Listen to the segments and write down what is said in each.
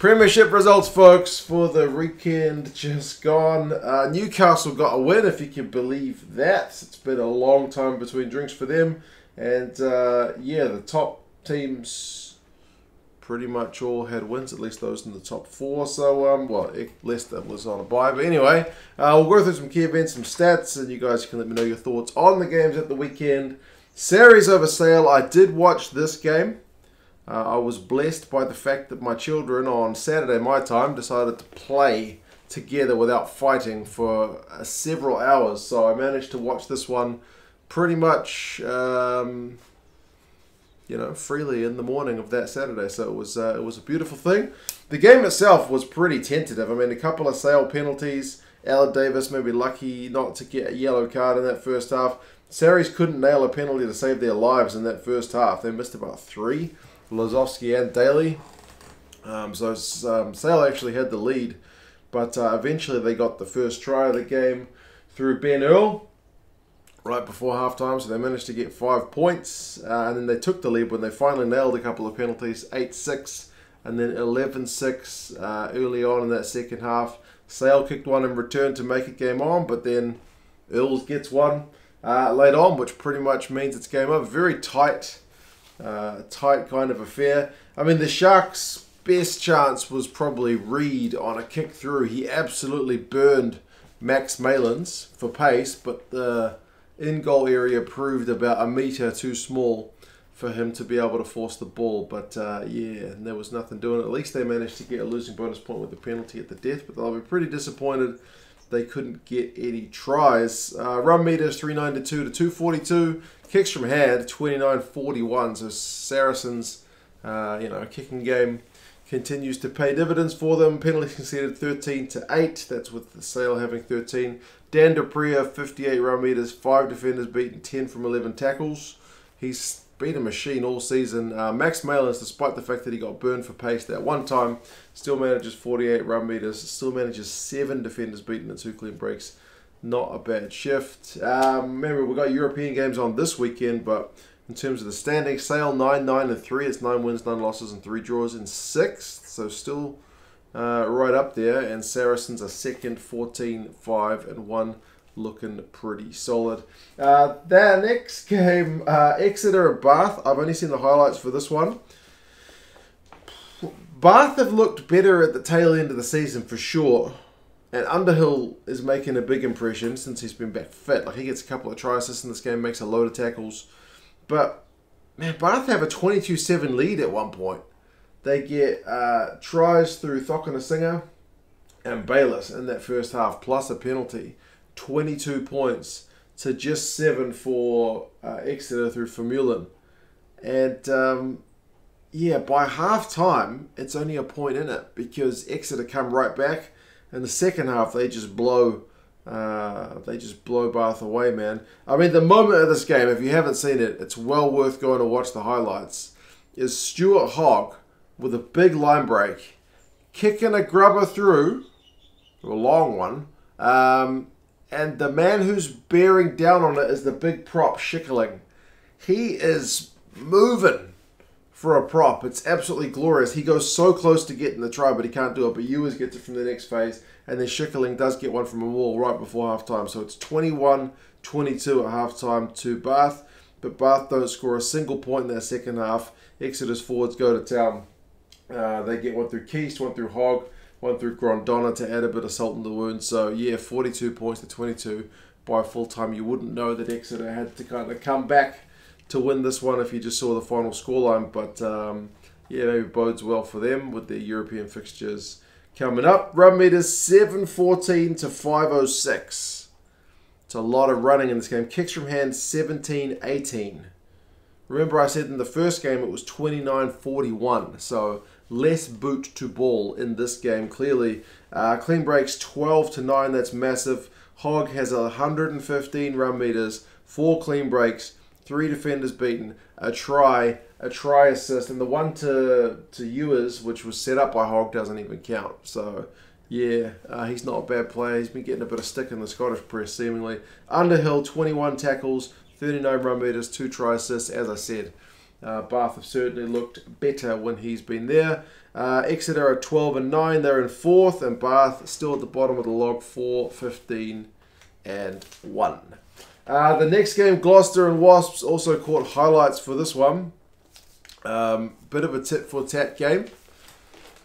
Premiership results, folks, for the weekend just gone. Newcastle got a win, if you can believe that. It's been a long time between drinks for them. And, yeah, the top teams pretty much all had wins, at least those in the top four. So, well, Leicester was on a bye. But anyway, we'll go through some key events, some stats, and you guys can let me know your thoughts on the games at the weekend. Saracens over Sale. I did watch this game. I was blessed by the fact that my children on Saturday, my time, decided to play together without fighting for several hours. So I managed to watch this one pretty much, you know, freely in the morning of that Saturday. So it was a beautiful thing. The game itself was pretty tentative. I mean, a couple of Sale penalties. Alan Davis maybe lucky not to get a yellow card in that first half. Saracens couldn't nail a penalty to save their lives in that first half. They missed about 3. Lozowski and Daly. Sale actually had the lead, but eventually they got the first try of the game through Ben Earl right before halftime, so they managed to get 5 points, and then they took the lead when they finally nailed a couple of penalties, 8-6 and then 11-6 early on in that second half. Sale kicked one in return to make it game on, but then Earls gets one late on, which pretty much means it's game over. Very tight kind of affair. I mean, the Sharks' best chance was probably Reed on a kick through. He absolutely burned Max Malins for pace, but the in-goal area proved about a metre too small for him to be able to force the ball. But yeah, and there was nothing doing it. At least they managed to get a losing bonus point with the penalty at the death, but they'll be pretty disappointed they couldn't get any tries. Run meters 392 to 242. Kicks from hand 29-41. So Saracens, you know, kicking game continues to pay dividends for them. Penalties conceded 13-8. That's with the Sale having 13. Dan Dupria 58 run meters, 5 defenders beaten, 10 from 11 tackles. He's been a machine all season. Max Malins, despite the fact that he got burned for pace that one time, still manages 48 run meters, still manages 7 defenders beaten and 2 clean breaks. Not a bad shift. Remember, we've got European games on this weekend, but in terms of the standings, Sale 9-9-3. It's 9 wins, 9 losses, and 3 draws in 6th. So still right up there. And Saracens are second, 14-5-1. Looking pretty solid. Their next game, Exeter and Bath. I've only seen the highlights for this one. Bath have looked better at the tail end of the season for sure. And Underhill is making a big impression since he's been back fit. Like, he gets a couple of try assists in this game, makes a load of tackles. But, man, Bath have a 22-7 lead at one point. They get tries through Thokanasiga and Bayliss in that first half, plus a penalty. 22 points to just 7 for Exeter through Vermeulen. And, yeah, by half-time, it's only a point in it because Exeter come right back. In the second half, they just blow Bath away, man. I mean, the moment of this game, if you haven't seen it, it's well worth going to watch the highlights, is Stuart Hogg with a big line break, kicking a grubber through, a long one, and the man who's bearing down on it is the big prop, Schickerling. He is moving for a prop. It's absolutely glorious. He goes so close to getting the try, but he can't do it. But Ewers gets it from the next phase, and then Schickerling does get one from a wall right before halftime. So it's 21-22 at halftime to Bath, but Bath don't score a single point in that second half. Exeter's forwards go to town. They get one through Keast, one through Hogg, one through Grondona to add a bit of salt in the wound. So yeah, 42 points to 22 by full time. You wouldn't know that Exeter had to kind of come back to win this one if you just saw the final scoreline, but yeah, maybe bodes well for them with their European fixtures coming up. Run meters 714 to 506. It's a lot of running in this game. Kicks from hand 17-18. Remember, I said in the first game it was 29-41, so less boot to ball in this game. Clearly, clean breaks 12-9. That's massive. Hogg has 115 run meters, 4 clean breaks, 3 defenders beaten, a try assist, and the one to Ewers, which was set up by Hogg, doesn't even count. So, yeah, he's not a bad player. He's been getting a bit of stick in the Scottish press, seemingly. Underhill, 21 tackles, 39 run meters, 2 try assists, as I said. Bath have certainly looked better when he's been there. Exeter are 12 and 9, they're in 4th, and Bath still at the bottom of the log, 4, 15 and 1. The next game, Gloucester and Wasps, also caught highlights for this one. Bit of a tit-for-tat game.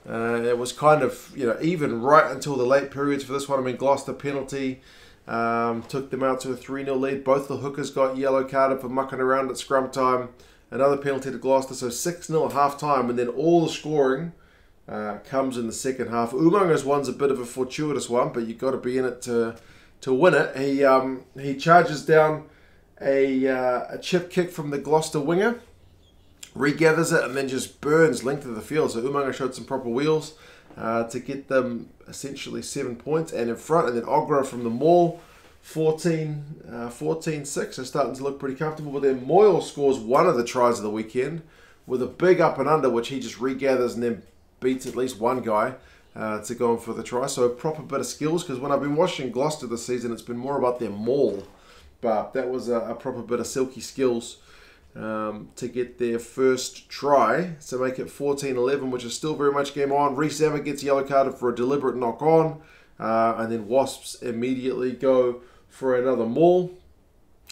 It was kind of, even right until the late periods for this one. I mean, Gloucester penalty took them out to a 3-0 lead. Both the hookers got yellow carded for mucking around at scrum time. Another penalty to Gloucester, so 6-0 at half-time, and then all the scoring comes in the second half. Umanga's one's a bit of a fortuitous one, but you've got to be in it to win it. He charges down a chip kick from the Gloucester winger, regathers it, and then just burns length of the field. So Umanga showed some proper wheels to get them essentially 7 points and in front. And then Ogra from the maul, 14-6, so starting to look pretty comfortable. But then Moyle scores one of the tries of the weekend with a big up and under, which he just regathers and then beats at least one guy to go in for the try. So a proper bit of skills, because when I've been watching Gloucester this season, it's been more about their maul. But that was a proper bit of silky skills to get their first try, to make it 14-11, which is still very much game on. EXEvBAT gets yellow carded for a deliberate knock on, and then Wasps immediately go for another maul,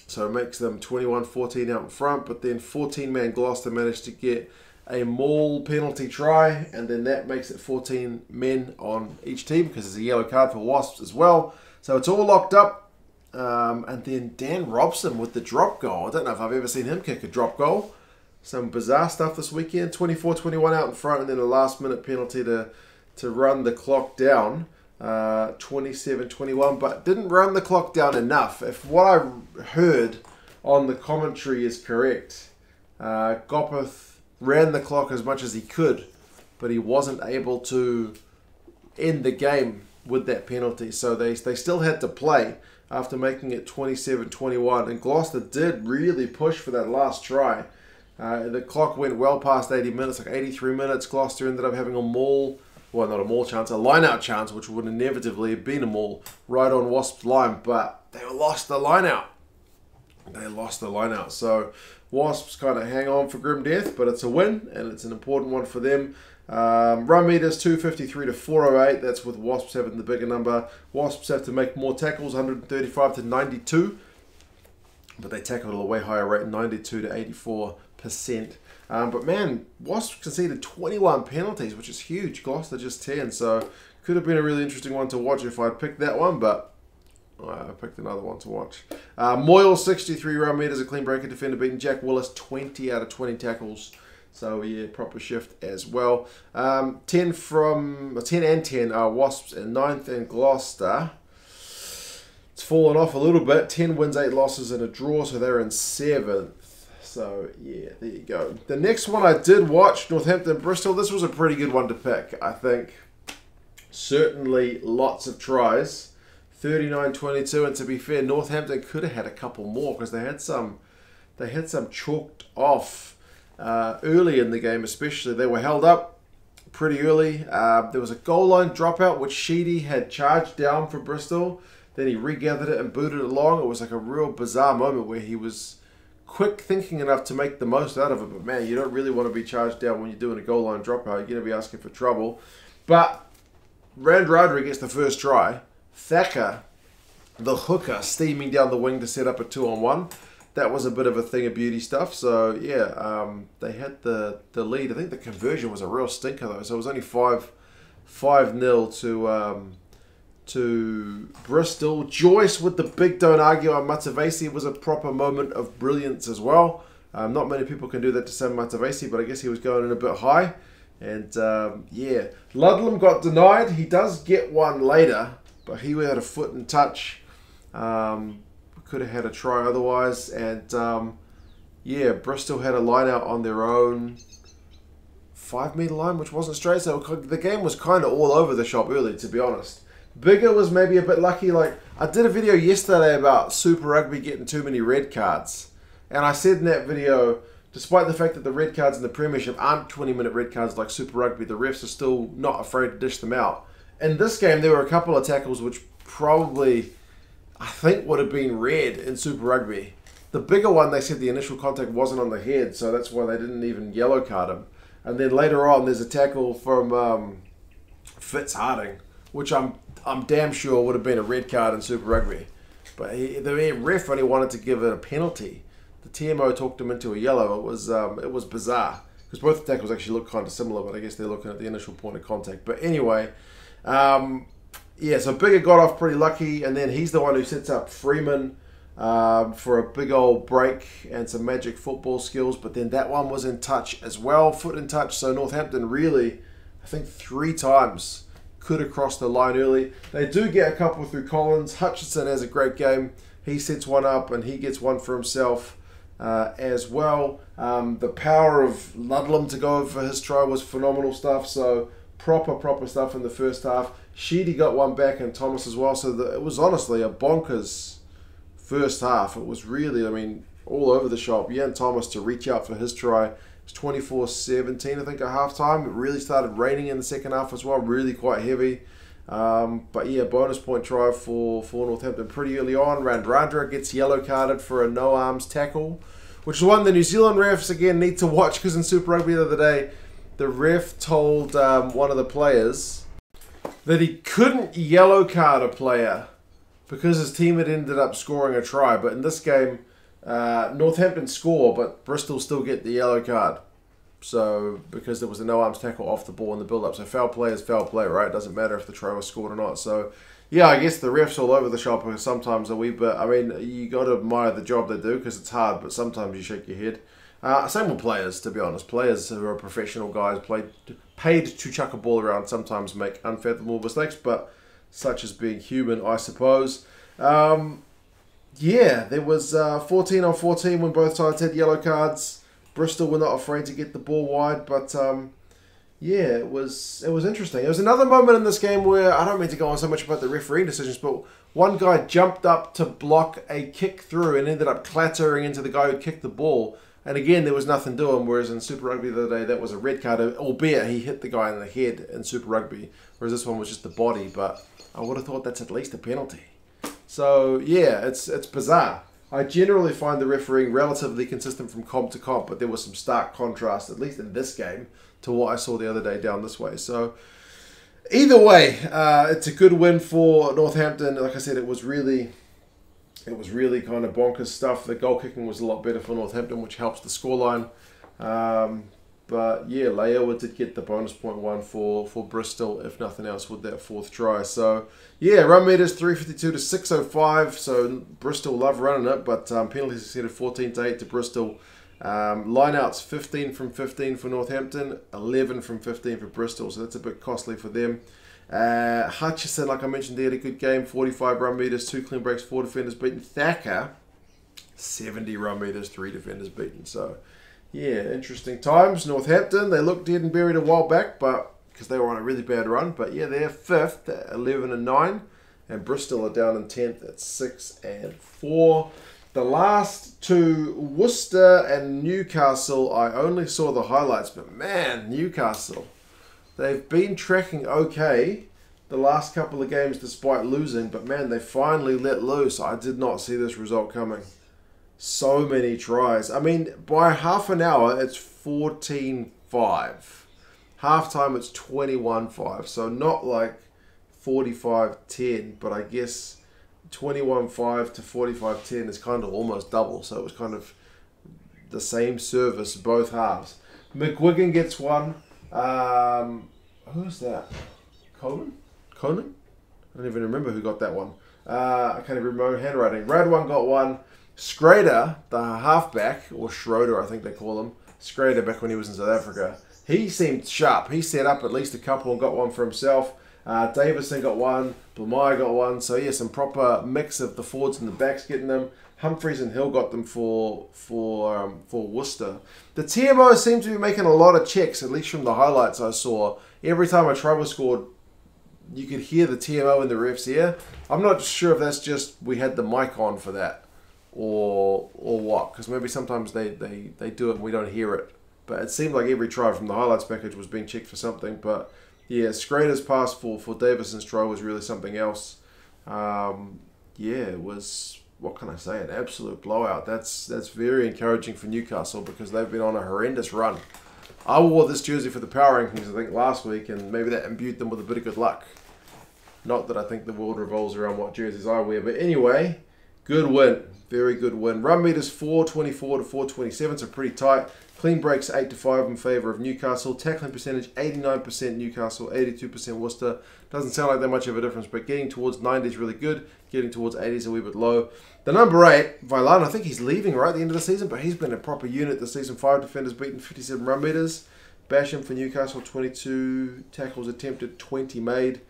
so it makes them 21-14 out in front. But then 14-man Gloucester managed to get a maul penalty try, and then that makes it 14 men on each team, because there's a yellow card for Wasps as well. So it's all locked up. And then Dan Robson with the drop goal. I don't know if I've ever seen him kick a drop goal. Some bizarre stuff this weekend. 24-21 out in front, and then a last-minute penalty to run the clock down. 27-21, but didn't run the clock down enough. If what I heard on the commentary is correct, Gopeth ran the clock as much as he could, but he wasn't able to end the game with that penalty. So they still had to play after making it 27-21, and Gloucester did really push for that last try. The clock went well past 80 minutes, like 83 minutes. Gloucester ended up having a maul, well, not a maul chance, a line-out chance, which would inevitably have been a maul right on Wasps' line, but they lost the line-out. So Wasps kind of hang on for grim death, but it's a win, and it's an important one for them. Run meters 253 to 408. That's with Wasps having the bigger number. Wasps have to make more tackles, 135 to 92, but they tackled at a way higher rate, 92 to 84%. But man, Wasps conceded 21 penalties, which is huge. Gloucester just 10, so could have been a really interesting one to watch if I'd picked that one, but I picked another one to watch. Moyle, 63 run meters, a clean breaker defender, beating Jack Willis, 20 out of 20 tackles. So yeah, proper shift as well. 10 and 10 are Wasps in 9th, and Gloucester, it's fallen off a little bit. 10 wins, 8 losses, and a draw, so they're in 7th. So yeah, there you go. The next one I did watch, Northampton Bristol. This was a pretty good one to pick, I think. Certainly lots of tries. 39-22, and to be fair, Northampton could have had a couple more, because they had some chalked off early in the game, especially. They were held up pretty early. There was a goal line dropout, which Sheedy had charged down for Bristol. Then he regathered it and booted it along. It was like a real bizarre moment where he was quick thinking enough to make the most out of it. But man, you don't really want to be charged down when you're doing a goal line dropout. You're going to be asking for trouble. But Radradri gets the first try. Thacker, the hooker, steaming down the wing to set up a 2-on-1. That was a bit of a thing of beauty stuff. So yeah, they had the lead. I think the conversion was a real stinker though. So it was only 5-0 to Bristol. Joyce with the big don't argue on Matavesi was a proper moment of brilliance as well. Not many people can do that to Sam Matavesi, but I guess he was going in a bit high. And yeah, Ludlam got denied. He does get one later, but he had a foot in touch. Could have had a try otherwise. And yeah, Bristol had a line out on their own 5-meter line, which wasn't straight. So the game was kind of all over the shop early, to be honest. Bigger was maybe a bit lucky. Like, I did a video yesterday about Super Rugby getting too many red cards. And I said in that video, despite the fact that the red cards in the Premiership aren't 20-minute red cards like Super Rugby, the refs are still not afraid to dish them out. In this game, there were a couple of tackles which probably, I think, would have been red in Super Rugby. The bigger one, they said the initial contact wasn't on the head, so that's why they didn't even yellow card him. And then later on, there's a tackle from Fitz Harding, which I'm damn sure would have been a red card in Super Rugby. But the ref only wanted to give it a penalty. The TMO talked him into a yellow. It was bizarre, because both the tackles actually look kind of similar, but I guess they're looking at the initial point of contact. But anyway, yeah, so Bigger got off pretty lucky, and then he's the one who sets up Freeman for a big old break and some magic football skills. But then that one was in touch as well, foot in touch. So Northampton really, I think 3 times could have crossed the line early. They do get a couple through Collins. Hutchinson has a great game. He sets one up and he gets one for himself as well. The power of Ludlam to go for his try was phenomenal stuff. So proper stuff in the first half. Sheedy got one back and Thomas as well. So it was honestly a bonkers first half. It was really, I mean, all over the shop. Ian Thomas to reach out for his try. It was 24-17, I think, at halftime. It really started raining in the second half as well. Really quite heavy. But yeah, bonus point try for Northampton pretty early on. Randrandra gets yellow carded for a no arms tackle, which is one the New Zealand refs again need to watch, because in Super Rugby the other day, the ref told one of the players that he couldn't yellow card a player because his team had ended up scoring a try. But in this game, Northampton score, but Bristol still get the yellow card. So, because there was a no-arms tackle off the ball in the build-up. So, foul play is foul play, right? It doesn't matter if the try was scored or not. So, yeah, I guess the refs all over the shop are sometimes a wee bit... I mean, you got to admire the job they do, because it's hard, but sometimes you shake your head. Same with players, to be honest. Players who are professional guys, paid to chuck a ball around, sometimes make unfathomable mistakes, but such as being human, I suppose. Yeah, there was 14 on 14 when both sides had yellow cards. Bristol were not afraid to get the ball wide, but yeah, it was interesting. There was another moment in this game where, I don't mean to go on so much about the refereeing decisions, but one guy jumped up to block a kick through and ended up clattering into the guy who kicked the ball. And again, there was nothing doing, whereas in Super Rugby the other day, that was a red card, albeit he hit the guy in the head in Super Rugby, whereas this one was just the body. But I would have thought that's at least a penalty. So, yeah, it's bizarre. I generally find the refereeing relatively consistent from comp to comp, but there was some stark contrast, at least in this game, to what I saw the other day down this way. So, either way, it's a good win for Northampton. Like I said, it was really kind of bonkers stuff. The goal kicking was a lot better for Northampton, which helps the scoreline. But yeah, Laowa did get the bonus point one for Bristol, if nothing else, with that 4th try. So yeah, run meters 352 to 605. So Bristol love running it, but penalties exceeded 14-8 to Bristol. Lineouts 15 from 15 for Northampton, 11 from 15 for Bristol. So that's a bit costly for them. Hutchison, like I mentioned, they had a good game. 45 run meters, 2 clean breaks, 4 defenders beaten. Thacker, 70 run meters, 3 defenders beaten. So yeah, interesting times. Northampton, they looked dead and buried a while back, but because they were on a really bad run. But yeah, they're 5th at 11-9, and Bristol are down in 10th at 6-4. The last two, Worcester and Newcastle, I only saw the highlights, but man, Newcastle, they've been tracking okay the last couple of games despite losing, but man, they finally let loose. I did not see this result coming. So many tries. I mean, by half an hour, it's 14-5. Halftime, it's 21-5. So not like 45-10, but I guess 21-5 to 45-10 is kind of almost double. So it was kind of the same service both halves. McGuigan gets one. Who's that? Conan? I don't even remember who got that one. I can't even remember handwriting. Radwan got one. Schrader, the halfback, or Schroeder, I think they call him. Schrader, back when he was in South Africa. He seemed sharp. He set up at least a couple and got one for himself. Davison got one. Blamire got one. So yeah, some proper mix of the forwards and the backs getting them. Humphreys and Hill got them for Worcester. The TMO seemed to be making a lot of checks, at least from the highlights I saw. Every time a try was scored, you could hear the TMO in the ref's ear. I'm not sure if that's just we had the mic on for that or what, because maybe sometimes they do it and we don't hear it. But it seemed like every try from the highlights package was being checked for something. But yeah, Schrader's pass for Davison's try was really something else. Yeah, it was what can I say, an absolute blowout. That's very encouraging for Newcastle because they've been on a horrendous run. I wore this jersey for the power rankings, I think, last week, and maybe that imbued them with a bit of good luck. Not that I think the world revolves around what jerseys I wear, but anyway, good win. Very good win. Run meters 424 to 427, so pretty tight. Clean breaks 8 to 5 in favour of Newcastle. Tackling percentage 89% Newcastle, 82% Worcester. Doesn't sound like that much of a difference, but getting towards 90 is really good. Getting towards 80 is a wee bit low. The number 8, Vailan, I think he's leaving right at the end of the season, but he's been a proper unit this season. 5 defenders beaten, 57 run meters. Basham for Newcastle, 22 tackles attempted, 20 made.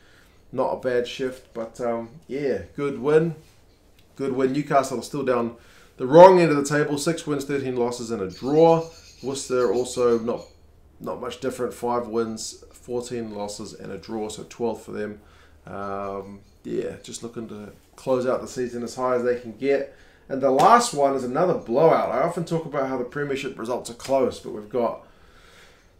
Not a bad shift, but yeah, good win. Good win. Newcastle are still down the wrong end of the table. 6 wins, 13 losses, and a draw. Worcester also not much different. 5 wins, 14 losses, and a draw, so 12 for them. Yeah, just looking to close out the season as high as they can get. And the last one is another blowout. I often talk about how the Premiership results are close, but we've got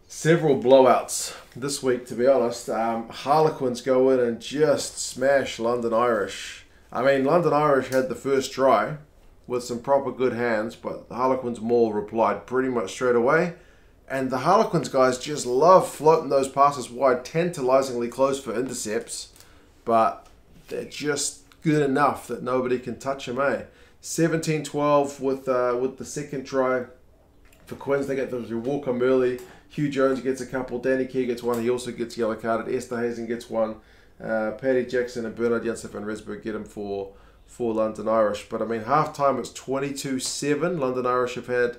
several blowouts this week, to be honest. Harlequins go in and just smash London Irish. I mean, London Irish had the first try with some proper good hands, but the Harlequins Maul replied pretty much straight away. And the Harlequins guys just love floating those passes wide, tantalizingly close for intercepts, but they're just good enough that nobody can touch them, eh? 17-12 with the second try for Quins. They get them through Walker Murley. Hugh Jones gets a couple. Danny Kerr gets one. He also gets yellow carded. Esther Hazen gets one. Paddy Jackson and Bernard Janssen van Resburg get him for London Irish. But I mean, half time it's 22-7. London Irish have had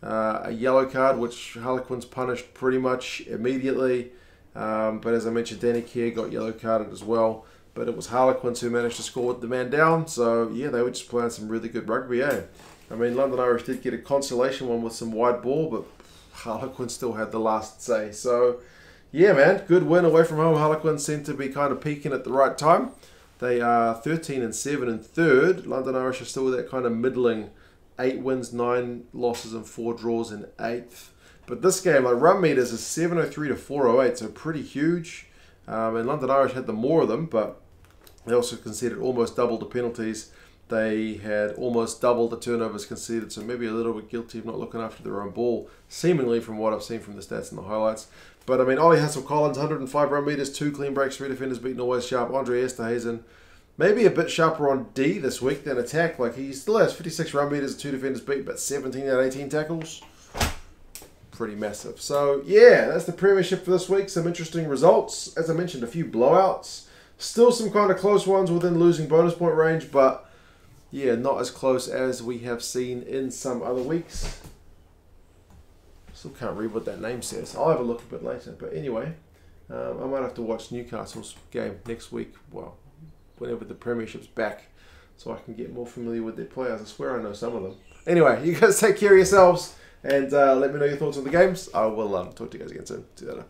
a yellow card, which Harlequins punished pretty much immediately. But as I mentioned, Danny Kerr got yellow carded as well. But it was Harlequins who managed to score with the man down. So yeah, they were just playing some really good rugby, eh? I mean, London Irish did get a consolation one with some wide ball, but Harlequins still had the last say. So yeah, man, good win away from home. Harlequins seem to be kind of peaking at the right time. They are 13-7 in third. London Irish are still that kind of middling 8 wins, 9 losses, and 4 draws in 8th. But this game, like, run meters is 703 to 408, so pretty huge. And London Irish had the more of them, but they also conceded almost double the penalties. They had almost double the turnovers conceded, so maybe a little bit guilty of not looking after their own ball, seemingly from what I've seen from the stats and the highlights. But I mean, Ollie Hassel-Collins, 105 run meters, 2 clean breaks, 3 defenders beaten, always sharp. Andre Esterhazen, maybe a bit sharper on D this week than attack. Like, he still has 56 run meters, 2 defenders beaten, but 17 out of 18 tackles. Pretty massive. So yeah, that's the Premiership for this week. Some interesting results. As I mentioned, a few blowouts. Still some kind of close ones within losing bonus point range, but yeah, not as close as we have seen in some other weeks. Still can't read what that name says. I'll have a look a bit later. But anyway, I might have to watch Newcastle's game next week. Well, whenever the Premiership's back, so I can get more familiar with their players. I swear I know some of them. Anyway, you guys take care of yourselves, and let me know your thoughts on the games. I will talk to you guys again soon. See you later.